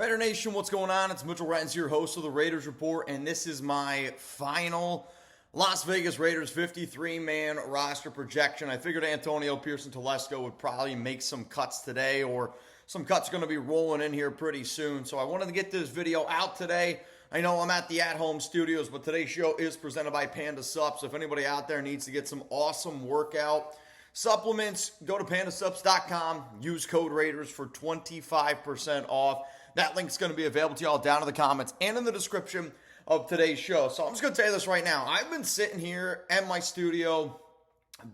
Raider Nation, what's going on? It's Mitchell Renz, your host of the Raiders Report, and this is my final Las Vegas Raiders 53-man roster projection. I figured Antonio, Pierce and Telesco would probably make some cuts today, or some cuts are going to be rolling in here pretty soon. So I wanted to get this video out today. I know I'm at the at-home studios, but today's show is presented by Panda Sups. If anybody out there needs to get some awesome workout supplements, go to pandasups.com. Use code Raiders for 25% off. That link's going to be available to y'all down in the comments and in the description of today's show. So I'm just going to tell you this right now. I've been sitting here at my studio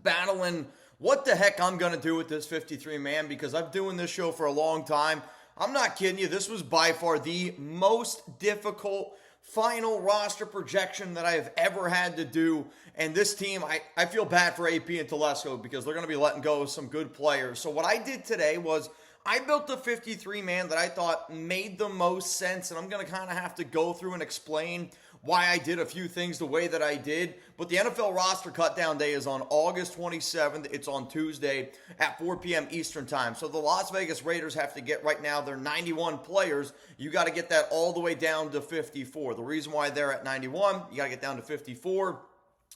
battling what the heck I'm going to do with this 53-man because I've been doing this show for a long time. I'm not kidding you. This was by far the most difficult final roster projection that I have ever had to do. And this team, I feel bad for AP and Telesco because they're going to be letting go of some good players. So what I did today was I built the 53-man that I thought made the most sense, and I'm going to kind of have to go through and explain why I did a few things the way that I did. But the NFL roster cutdown day is on August 27th. It's on Tuesday at 4 p.m. Eastern time. So the Las Vegas Raiders have to get right now their 91 players. You got to get that all the way down to 54. The reason why they're at 91, you got to get down to 54,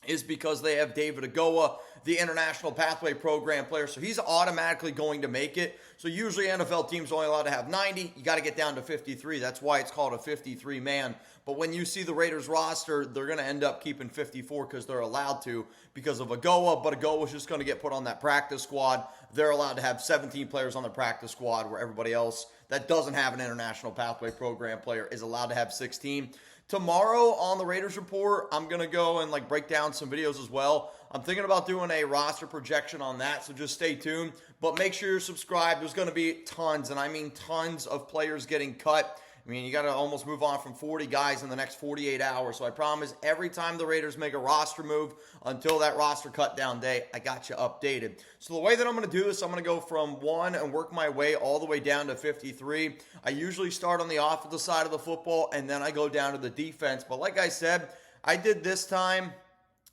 is because they have David Ogoa, the International Pathway Program player. So he's automatically going to make it. So usually NFL teams are only allowed to have 90. You got to get down to 53. That's why it's called a 53-man. But when you see the Raiders roster, they're going to end up keeping 54 because they're allowed to because of Ogoa. But Ogoa's just going to get put on that practice squad. They're allowed to have 17 players on the practice squad where everybody else that doesn't have an International Pathway Program player is allowed to have 16. Tomorrow on the Raiders Report, I'm going to go and break down some videos as well. I'm thinking about doing a roster projection on that, so just stay tuned. But make sure you're subscribed. There's going to be tons, and I mean tons of players getting cut. I mean, you got to almost move on from 40 guys in the next 48 hours. So I promise every time the Raiders make a roster move until that roster cut down day, I got you updated. So the way that I'm going to do this, I'm going to go from 1 and work my way all the way down to 53. I usually start on the offensive side of the football, and then I go down to the defense. But like I said, I did this time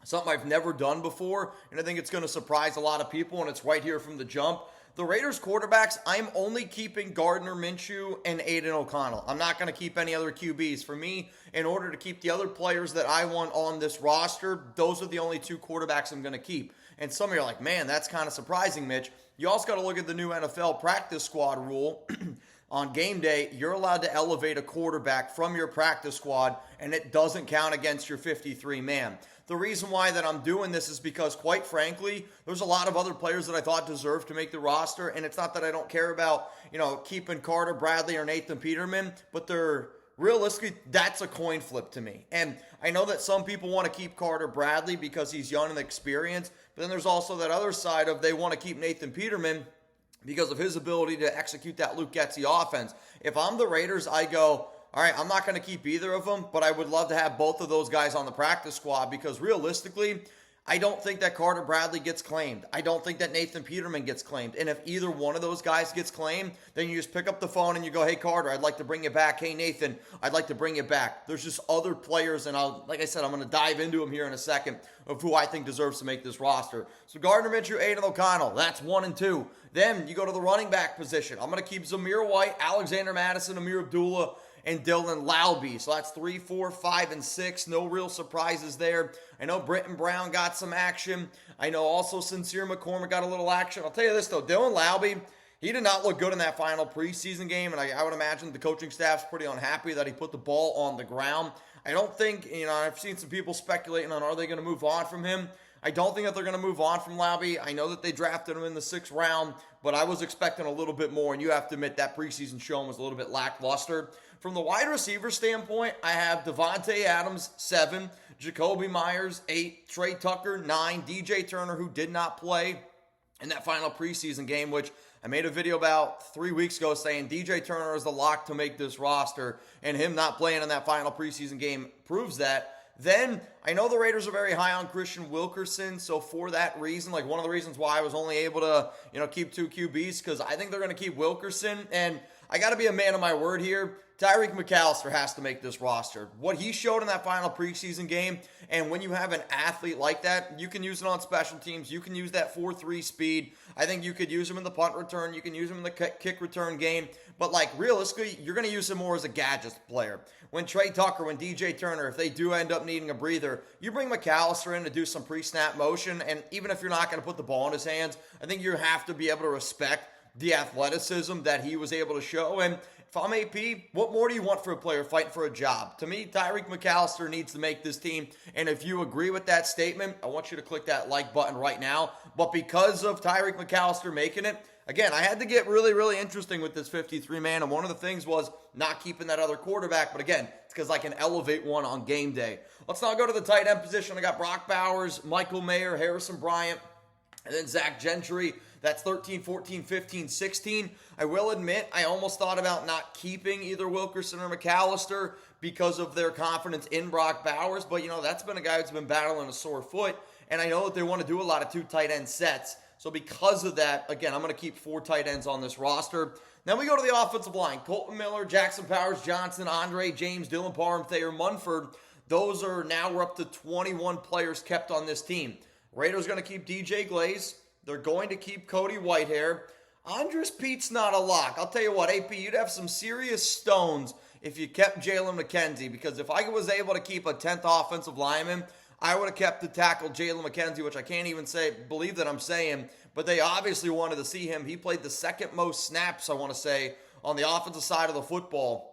something I've never done before, and I think it's going to surprise a lot of people, and it's right here from the jump. The Raiders quarterbacks, I'm only keeping Gardner Minshew and Aidan O'Connell. I'm not going to keep any other QBs. For me, in order to keep the other players that I want on this roster, those are the only 2 quarterbacks I'm going to keep. And some of you are like, man, that's kind of surprising, Mitch. You also got to look at the new NFL practice squad rule. On game day, you're allowed to elevate a quarterback from your practice squad, and it doesn't count against your 53-man. The reason why that I'm doing this is because, quite frankly, there's a lot of other players that I thought deserved to make the roster, and it's not that I don't care about, keeping Carter Bradley or Nathan Peterman, but they're realistically, that's a coin flip to me. And I know that some people want to keep Carter Bradley because he's young and experienced, but then there's also that other side of they want to keep Nathan Peterman because of his ability to execute that Luke Getsy offense. If I'm the Raiders, I go, all right, I'm not going to keep either of them, but I would love to have both of those guys on the practice squad because realistically, I don't think that Carter Bradley gets claimed. I don't think that Nathan Peterman gets claimed. And if either one of those guys gets claimed, then you just pick up the phone and you go, hey, Carter, I'd like to bring you back. Hey, Nathan, I'd like to bring you back. There's just other players, and like I said, I'm going to dive into them here in a second of who I think deserves to make this roster. So Gardner Minshew, Aidan O'Connell, that's 1 and 2. Then you go to the running back position. I'm going to keep Zamir White, Alexander Mattison, Ameer Abdullah, and Dylan Laube. So that's 3, 4, 5, and 6. No real surprises there. I know Britton Brown got some action. I know also Sincere McCormick got a little action. I'll tell you this, though. Dylan Laube, he did not look good in that final preseason game, and I would imagine the coaching staff's pretty unhappy that he put the ball on the ground. I don't think, I've seen some people speculating on are they going to move on from him. I don't think that they're going to move on from Laube. I know that they drafted him in the 6th round, but I was expecting a little bit more, and you have to admit that preseason showing was a little bit lackluster. From the wide receiver standpoint, I have Davante Adams, 7, Jakobi Meyers, 8, Tre Tucker, 9, DJ Turner, who did not play in that final preseason game, which I made a video about 3 weeks ago saying DJ Turner is the lock to make this roster, and him not playing in that final preseason game proves that. Then, I know the Raiders are very high on Christian Wilkerson, so for that reason, one of the reasons why I was only able to, keep 2 QBs, because I think they're going to keep Wilkerson, and I got to be a man of my word here. Tyreek McAllister has to make this roster. What he showed in that final preseason game, and when you have an athlete like that, you can use it on special teams. You can use that 4-3 speed. I think you could use him in the punt return. You can use him in the kick return game. But, like, realistically, you're going to use him more as a gadget player. When Tre Tucker, when DJ Turner, if they do end up needing a breather, you bring McAllister in to do some pre-snap motion, and even if you're not going to put the ball in his hands, I think you have to be able to respect the athleticism that he was able to show. And if I'm AP, what more do you want for a player fighting for a job? To me, Tyreek McAllister needs to make this team. And if you agree with that statement, I want you to click that like button right now. But because of Tyreek McAllister making it, again, I had to get really, really interesting with this 53-man. And one of the things was not keeping that other quarterback. But again, it's because I can elevate one on game day. Let's now go to the tight end position. I got Brock Bowers, Michael Mayer, Harrison Bryant, and then Zach Gentry. That's 13, 14, 15, 16. I will admit, I almost thought about not keeping either Wilkerson or McAllister because of their confidence in Brock Bowers. But, that's been a guy who's been battling a sore foot. And I know that they want to do a lot of 2 tight end sets. So because of that, again, I'm going to keep 4 tight ends on this roster. Then we go to the offensive line. Colton Miller, Jackson Powers Johnson, Andre James, Dylan Parham, Thayer Munford. Those are now, we're up to 21 players kept on this team. Raiders going to keep DJ Glaze. They're going to keep Cody Whitehair. Andres Pete's not a lock. I'll tell you what, AP, you'd have some serious stones if you kept Jalen McKenzie, because if I was able to keep a 10th offensive lineman, I would have kept the tackle Jalen McKenzie, which I can't even believe that I'm saying, but they obviously wanted to see him. He played the second most snaps, I want to say, on the offensive side of the football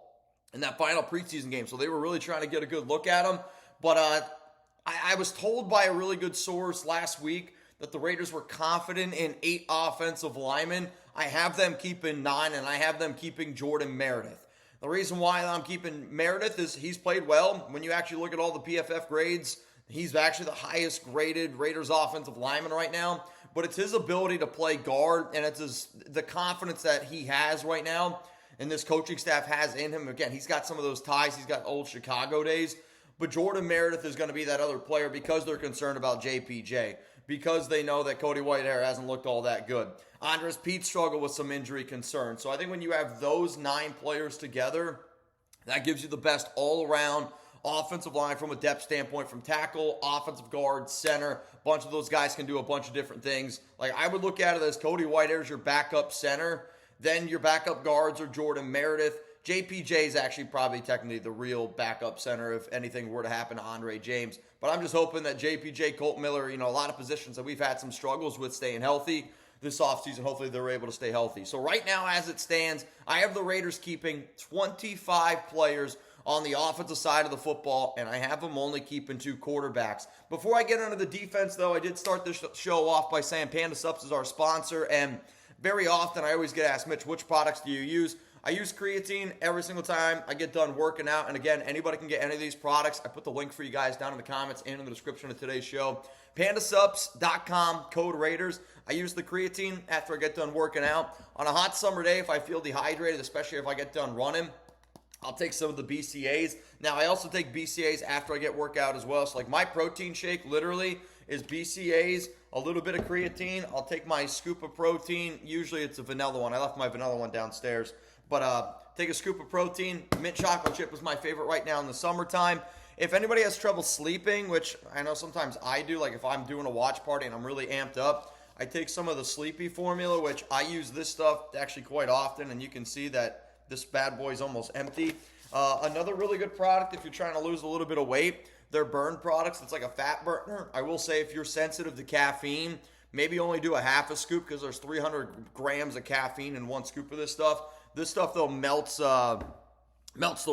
in that final preseason game, so they were really trying to get a good look at him. But I was told by a really good source last week that the Raiders were confident in 8 offensive linemen. I have them keeping 9, and I have them keeping Jordan Meredith. The reason why I'm keeping Meredith is he's played well. When you actually look at all the PFF grades, he's actually the highest graded Raiders offensive lineman right now. But it's his ability to play guard, and it's the confidence that he has right now, and this coaching staff has in him. Again, he's got some of those ties. He's got old Chicago days. But Jordan Meredith is going to be that other player because they're concerned about JPJ, because they know that Cody Whitehair hasn't looked all that good. Andres Pete struggled with some injury concerns. So I think when you have those 9 players together, that gives you the best all-around offensive line from a depth standpoint, from tackle, offensive guard, center. A bunch of those guys can do a bunch of different things. Like, I would look at it as Cody Whitehair is your backup center. Then your backup guards are Jordan Meredith. JPJ is actually probably technically the real backup center if anything were to happen to Andre James. But I'm just hoping that JPJ, Colt Miller, a lot of positions that we've had some struggles with staying healthy this offseason, hopefully they're able to stay healthy. So right now, as it stands, I have the Raiders keeping 25 players on the offensive side of the football, and I have them only keeping 2 quarterbacks. Before I get into the defense, though, I did start this show off by saying Panda Subs is our sponsor, and very often I always get asked, Mitch, which products do you use? I use creatine every single time I get done working out. And again, anybody can get any of these products. I put the link for you guys down in the comments and in the description of today's show. Pandasubs.com, code Raiders. I use the creatine after I get done working out. On a hot summer day, if I feel dehydrated, especially if I get done running, I'll take some of the BCAAs. Now, I also take BCAAs after I get workout as well. So, like, my protein shake literally is BCAAs, a little bit of creatine. I'll take my scoop of protein. Usually it's a vanilla one. I left my vanilla one downstairs. But take a scoop of protein. Mint chocolate chip is my favorite right now in the summertime. If anybody has trouble sleeping, which I know sometimes I do, like if I'm doing a watch party and I'm really amped up, I take some of the Sleepy formula, which I use this stuff actually quite often, and you can see that this bad boy is almost empty. Another really good product if you're trying to lose a little bit of weight, they're burn products. It's like a fat burner. I will say if you're sensitive to caffeine, maybe only do a half a scoop because there's 300 grams of caffeine in 1 scoop of this stuff. This stuff, though, melts the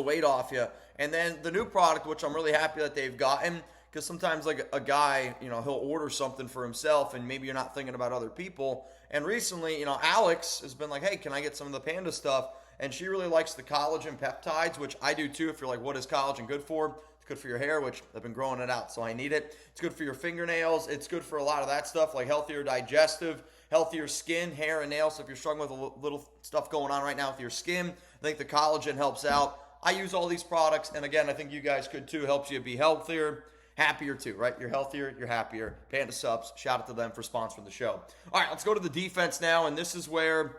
weight off you. And then the new product, which I'm really happy that they've gotten, because sometimes like a guy, he'll order something for himself and maybe you're not thinking about other people. And recently, Alex has been like, hey, can I get some of the Panda stuff? And she really likes the collagen peptides, which I do too. If you're like, what is collagen good for? It's good for your hair, which I've been growing it out, so I need it. It's good for your fingernails. It's good for a lot of that stuff, like healthier digestive, healthier skin, hair, and nails. So if you're struggling with a little stuff going on right now with your skin, I think the collagen helps out. I use all these products, and again, I think you guys could too. Helps you be healthier, happier too, right? You're healthier, you're happier. Panda Subs, shout out to them for sponsoring the show. All right, let's go to the defense now, and this is where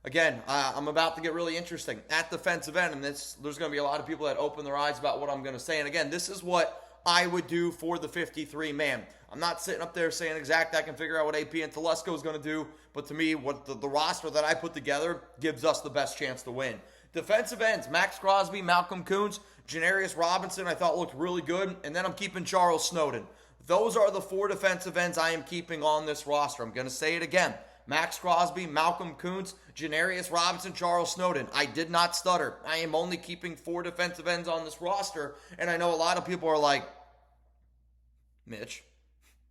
Again, I'm about to get really interesting at defensive end, and there's going to be a lot of people that open their eyes about what I'm going to say. And again, this is what I would do for the 53-man. I'm not sitting up there saying exactly I can figure out what AP and Telesco is going to do, but to me, what the roster that I put together gives us the best chance to win. Defensive ends, Max Crosby, Malcolm Kuntz, Janarius Robinson, I thought looked really good, and then I'm keeping Charles Snowden. Those are the 4 defensive ends I am keeping on this roster. I'm going to say it again. Max Crosby, Malcolm Kuntz, Janarius Robinson, Charles Snowden. I did not stutter. I am only keeping 4 defensive ends on this roster, and I know a lot of people are like, Mitch,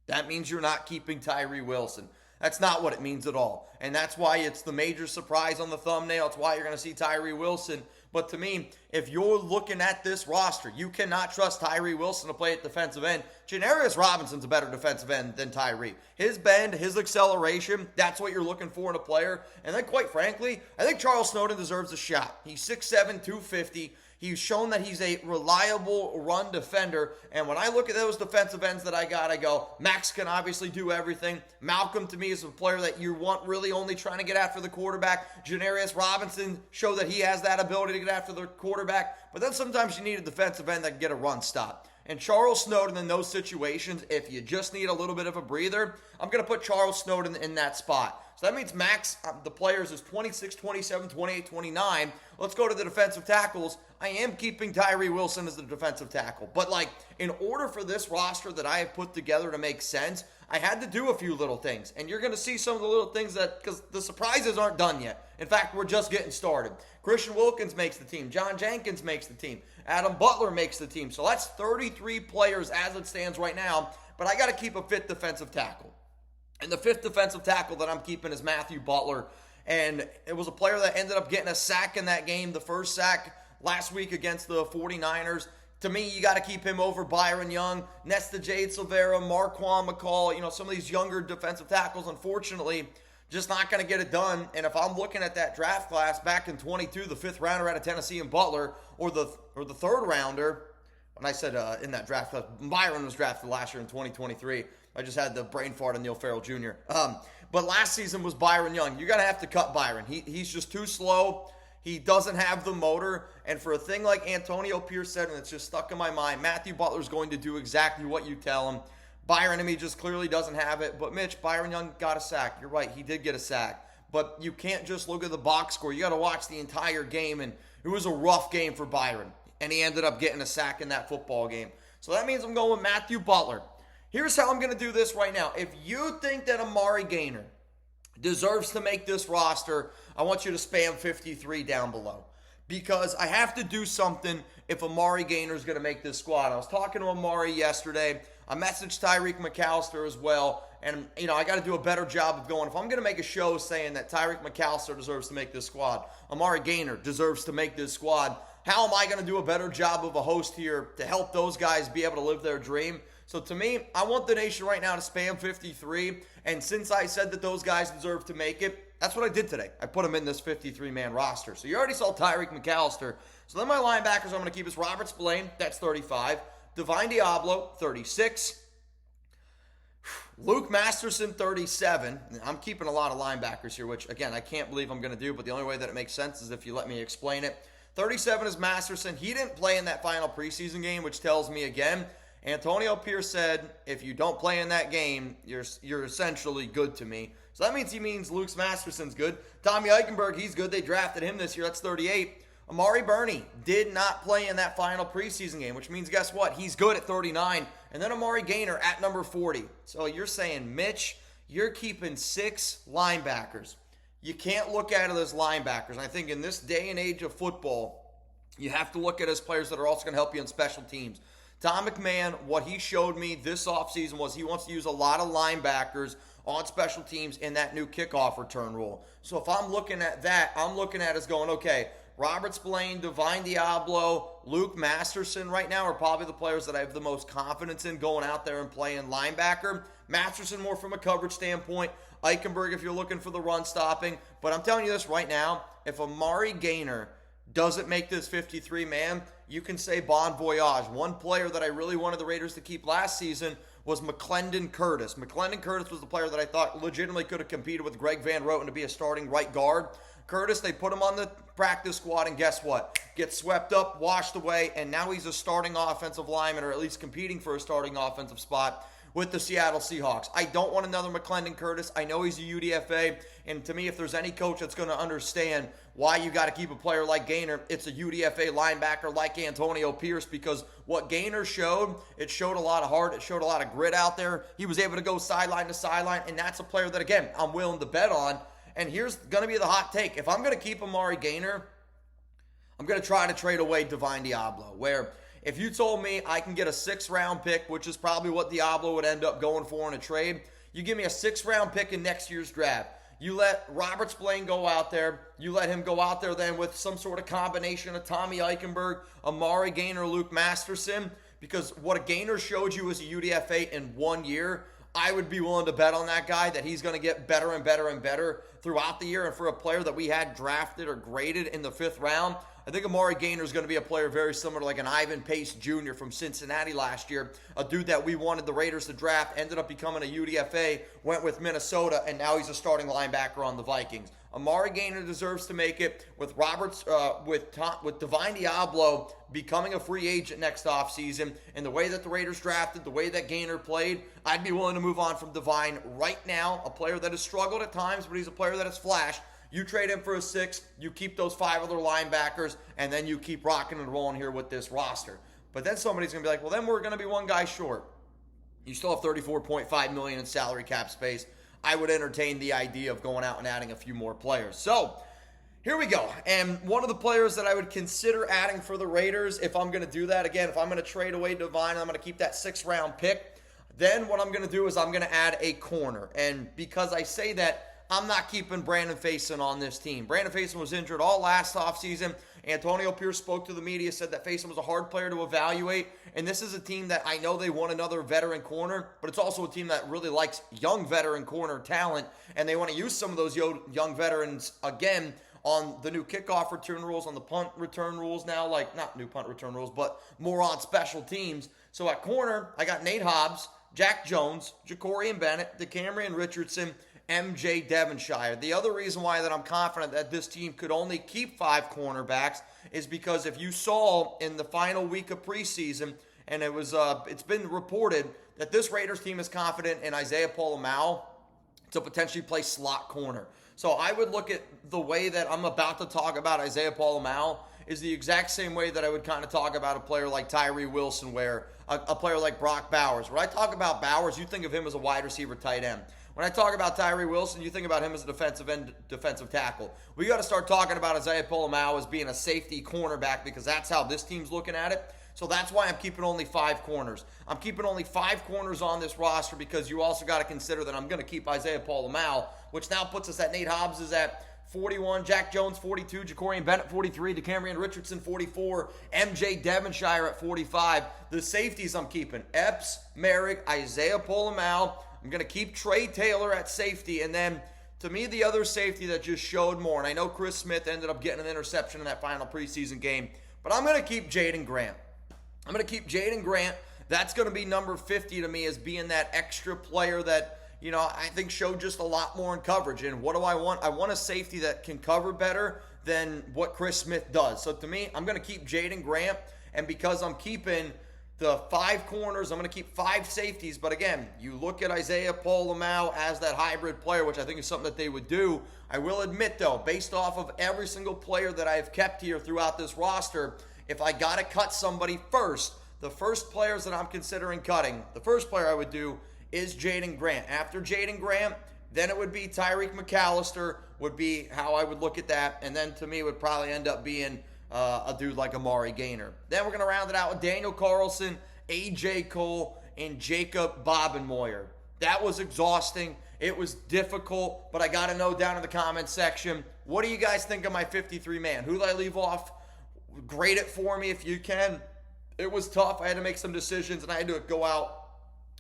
that means you're not keeping Tyree Wilson. That's not what it means at all. And that's why it's the major surprise on the thumbnail. It's why you're going to see Tyree Wilson. But to me, if you're looking at this roster, you cannot trust Tyree Wilson to play at defensive end. Janarius Robinson's a better defensive end than Tyree. His bend, his acceleration, that's what you're looking for in a player. And then quite frankly, I think Charles Snowden deserves a shot. He's 6'7", 250. He's shown that he's a reliable run defender. And when I look at those defensive ends that I got, I go, Max can obviously do everything. Malcolm, to me, is a player that you want really only trying to get after the quarterback. Janarius Robinson showed that he has that ability to get after the quarterback. But then sometimes you need a defensive end that can get a run stop. And Charles Snowden in those situations, if you just need a little bit of a breather, I'm going to put Charles Snowden in that spot. So that means Max, the players, is 26, 27, 28, 29. Let's go to the defensive tackles. I am keeping Tyree Wilson as the defensive tackle. But, in order for this roster that I have put together to make sense, I had to do a few little things. And you're going to see some of the little things because the surprises aren't done yet. In fact, we're just getting started. Christian Wilkins makes the team. John Jenkins makes the team. Adam Butler makes the team. So that's 33 players as it stands right now. But I got to keep a 5th defensive tackle. And the 5th defensive tackle that I'm keeping is Matthew Butler. And it was a player that ended up getting a sack in that game, the first sack last week against the 49ers. To me, you got to keep him over Byron Young, Nesta Jade Silvera, Marquand McCall, some of these younger defensive tackles, unfortunately, just not going to get it done. And if I'm looking at that draft class back in 22, the 5th rounder out of Tennessee and Butler, or the 3rd rounder, when I said in that draft class, Byron was drafted last year in 2023. I just had the brain fart on Neil Farrell Jr. But last season was Byron Young. You're going to have to cut Byron. He's just too slow. He doesn't have the motor. And for a thing like Antonio Pierce said, and it's just stuck in my mind, Matthew Butler's going to do exactly what you tell him. Byron, to me, just clearly doesn't have it. But Mitch, Byron Young got a sack. You're right, he did get a sack. But you can't just look at the box score. You got to watch the entire game. And it was a rough game for Byron. And he ended up getting a sack in that football game. So that means I'm going with Matthew Butler. Here's how I'm going to do this right now. If you think that Amari Gaynor deserves to make this roster, I want you to spam 53 down below. Because I have to do something if Amari Gaynor is going to make this squad. I was talking to Amari yesterday. I messaged Tyreek McAllister as well. And, I got to do a better job of going. If I'm going to make a show saying that Tyreek McAllister deserves to make this squad, Amari Gaynor deserves to make this squad, how am I going to do a better job of a host here to help those guys be able to live their dream? So to me, I want the nation right now to spam 53. And since I said that those guys deserve to make it, that's what I did today. I put them in this 53-man roster. So you already saw Tyreek McAllister. So then my linebackers I'm going to keep is Robert Spillane, that's 35. Divine Diablo, 36. Luke Masterson, 37. I'm keeping a lot of linebackers here, which, again, I can't believe I'm going to do, but the only way that it makes sense is if you let me explain it. 37 is Masterson. He didn't play in that final preseason game, which tells me, again, Antonio Pierce said, if you don't play in that game, you're essentially good to me. So that means Luke Masterson's good. Tommy Eichenberg, he's good. They drafted him this year. That's 38. Amari Burney did not play in that final preseason game, which means, guess what? He's good at 39. And then Amari Gaynor at number 40. So you're saying, Mitch, you're keeping 6 linebackers. You can't look at it as linebackers. And I think in this day and age of football, you have to look at it as players that are also going to help you on special teams. Tom McMahon, what he showed me this offseason was he wants to use a lot of linebackers on special teams in that new kickoff return rule. So if I'm looking at that, I'm looking at it as going, okay, Robert Spillane, Divine Diablo, Luke Masterson right now are probably the players that I have the most confidence in going out there and playing linebacker. Masterson more from a coverage standpoint. Eichenberg if you're looking for the run stopping. But I'm telling you this right now, if Amari Gaynor doesn't make this 53-man, you can say bon voyage. One player that I really wanted the Raiders to keep last season was McClendon Curtis. McClendon Curtis was the player that I thought legitimately could have competed with Greg Van Roten to be a starting right guard. Curtis, they put him on the practice squad, and guess what? Gets swept up, washed away, and now he's a starting offensive lineman, or at least competing for a starting offensive spot with the Seattle Seahawks. I don't want another McClendon Curtis. I know he's a UDFA, and to me, if there's any coach that's going to understand why you got to keep a player like Gainer, it's a UDFA linebacker like Antonio Pierce, because what Gainer showed, it showed a lot of heart, it showed a lot of grit out there. He was able to go sideline to sideline, and that's a player that, again, I'm willing to bet on. And here's going to be the hot take. If I'm going to keep Amari Gainer, I'm going to try to trade away Davante Adams, where if you told me I can get a 6th-round pick, which is probably what Diablo would end up going for in a trade, you give me a 6th-round pick in next year's draft. You let Robert Spillane go out there. You let him go out there then with some sort of combination of Tommy Eichenberg, Amari Gainer, Luke Masterson, because what a Gainer showed you as a UDFA in 1 year, I would be willing to bet on that guy that he's going to get better and better and better throughout the year. And for a player that we had drafted or graded in the 5th round, I think Amari Gainer is going to be a player very similar to like an Ivan Pace Jr. from Cincinnati last year, a dude that we wanted the Raiders to draft, ended up becoming a UDFA, went with Minnesota, and now he's a starting linebacker on the Vikings. Amari Gainer deserves to make it with Divine Diablo becoming a free agent next offseason, and the way that the Raiders drafted, the way that Gainer played, I'd be willing to move on from Divine right now, a player that has struggled at times, but he's a player that has flashed. You trade him for a 6, you keep those 5 other linebackers, and then you keep rocking and rolling here with this roster. But then somebody's going to be like, well, then we're going to be one guy short. You still have $34.5 million in salary cap space. I would entertain the idea of going out and adding a few more players. So here we go. And one of the players that I would consider adding for the Raiders, if I'm going to do that, again, if I'm going to trade away Divine, I'm going to keep that 6th-round pick. Then what I'm going to do is I'm going to add a corner. And because I say that, I'm not keeping Brandon Facyson on this team. Brandon Facyson was injured all last offseason. Antonio Pierce spoke to the media, said that Facyson was a hard player to evaluate. And this is a team that I know they want another veteran corner, but it's also a team that really likes young veteran corner talent. And they want to use some of those young veterans again on the new kickoff return rules, on the punt return rules now, like not new punt return rules, but more on special teams. So at corner, I got Nate Hobbs, Jack Jones, Jacorian Bennett, DeCamerion Richardson, MJ Devonshire. The other reason why that I'm confident that this team could only keep 5 cornerbacks is because if you saw in the final week of preseason, and it's been reported that this Raiders team is confident in Isaiah Pola-Mao to potentially play slot corner. So I would look at the way that I'm about to talk about Isaiah Pola-Mao is the exact same way that I would kind of talk about a player like Tyree Wilson, where a player like Brock Bowers. When I talk about Bowers, you think of him as a wide receiver tight end. When I talk about Tyree Wilson, you think about him as a defensive tackle. We got to start talking about Isaiah Pola-Mao as being a safety cornerback, because that's how this team's looking at it. So that's why I'm keeping only 5 corners. I'm keeping only 5 corners on this roster because you also got to consider that I'm going to keep Isaiah Pola-Mao, which now puts us at Nate Hobbs is at 41, Jack Jones 42, Jacorian Bennett 43, DeCamerion Richardson 44, MJ Devonshire at 45. The safeties I'm keeping: Epps, Merrick, Isaiah Pola-Mao. I'm going to keep Trey Taylor at safety. And then, to me, the other safety that just showed more, and I know Chris Smith ended up getting an interception in that final preseason game, but I'm going to keep Jaden Grant. I'm going to keep Jaden Grant. That's going to be number 50 to me as being that extra player that, you know, I think showed just a lot more in coverage. And what do I want? I want a safety that can cover better than what Chris Smith does. So, to me, I'm going to keep Jaden Grant. And because I'm keeping the 5 corners, I'm going to keep 5 safeties. But again, you look at Isaiah Pola-Mao as that hybrid player, which I think is something that they would do. I will admit, though, based off of every single player that I've kept here throughout this roster, if I got to cut somebody first, the first players that I'm considering cutting, the first player I would do is Jaden Grant. After Jaden Grant, then it would be Tyreek McAllister would be how I would look at that. And then to me, it would probably end up being a dude like Amari Gainer. Then we're going to round it out with Daniel Carlson, A.J. Cole, and Jacob Bobenmoyer. That was exhausting. It was difficult, but I got to know down in the comments section, what do you guys think of my 53-man? Who did I leave off? Grade it for me if you can. It was tough. I had to make some decisions, and I had to go out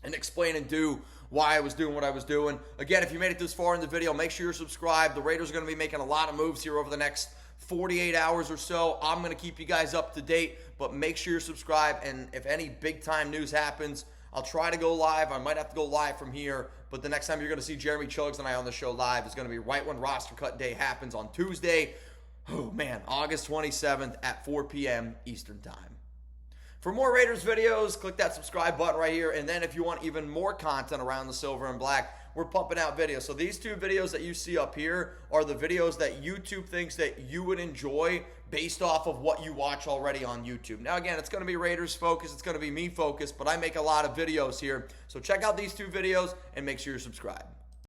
and explain and do why I was doing what I was doing. Again, if you made it this far in the video, make sure you're subscribed. The Raiders are going to be making a lot of moves here over the next 48 hours or so. I'm going to keep you guys up to date, but make sure you're subscribed, and if any big-time news happens, I'll try to go live. I might have to go live from here, but the next time you're going to see Jeremy Chugs and I on the show live is going to be right when roster cut day happens on Tuesday. Oh, man, August 27th at 4 p.m. Eastern Time. For more Raiders videos, click that subscribe button right here. And then if you want even more content around the silver and black, we're pumping out videos. So these two videos that you see up here are the videos that YouTube thinks that you would enjoy based off of what you watch already on YouTube. Now, again, it's going to be Raiders focused. It's going to be me focused, but I make a lot of videos here. So check out these two videos and make sure you're subscribed.